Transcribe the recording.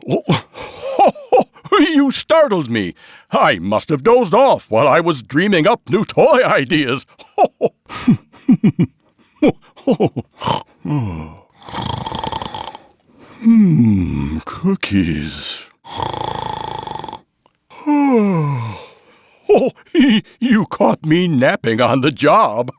Oh, you startled me. I must have dozed off while I was dreaming up new toy ideas. Cookies. Oh, you caught me napping on the job.